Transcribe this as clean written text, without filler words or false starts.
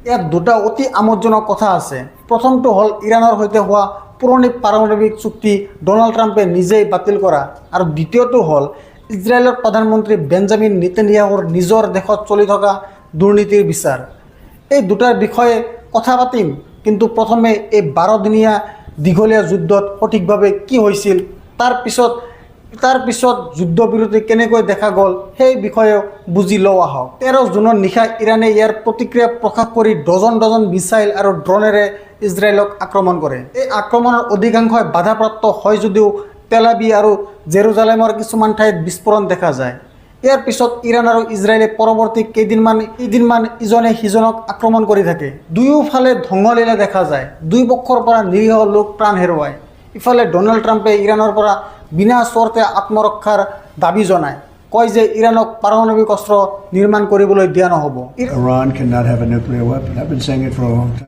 ইয়াত দুটা অতি আমোদজনক কথা আছে। প্ৰথমটো হ'ল ইৰাণৰ সৈতে হোৱা পুৰণি পাৰমাণৱিক চুক্তি ডোনাল্ড ট্ৰাম্পে নিজেই বাতিল কৰা, আৰু দ্বিতীয়টো হ'ল ইজৰাইলৰ প্ৰধানমন্ত্ৰী বেঞ্জামিন নেতানিয়াহুৰ নিজৰ দেশত চলি থকা দুৰ্নীতিৰ বিচাৰ। এই দুটাৰ বিষয়ে কথা পাতিম, কিন্তু প্ৰথমে এই 12 দিনীয়া দীঘলীয়া যুদ্ধত সঠিকভাৱে কি হৈছিল, তাৰ পিছত যুদ্ধবিৰতি কেনেকৈ দেখা গ'ল সেই বিষয়ে বুজি লওঁ আহক। 13 জুনৰ নিশা ইৰাণে ইয়াৰ প্ৰতিক্ৰিয়া প্ৰকাশ কৰি ডজন মিছাইল আৰু ড্ৰোনেৰে ইজৰাইলক আক্ৰমণ কৰে। এই আক্ৰমণৰ অধিকাংশই বাধাপ্ৰাপ্ত হয় যদিও তেল আভিভ আৰু জেৰুজালেমৰ কিছুমান ঠাইত বিস্ফোৰণ দেখা যায়। ইয়াৰ পিছত ইৰাণ আৰু ইজৰাইলে পৰৱৰ্তী কেইদিনমান ইজনে সিজনক আক্ৰমণ কৰি থাকে। দুয়োফালে ধ্বংসলীলা দেখা যায়, দুই পক্ষৰ পৰা নিৰীহ লোক প্ৰাণ হেৰুৱায়। ইফালে ডোনাল্ড ট্ৰাম্পে ইৰাণৰ পৰা বিনা চৰ্তে আত্মৰক্ষাৰ দাবী জনায়, কয় যে ইৰাণক পাৰমাণৱিক অস্ত্ৰ নিৰ্মাণ কৰিবলৈ দিয়া নহ'ব। Iran cannot have a nuclear weapon. I've been saying it for a long time.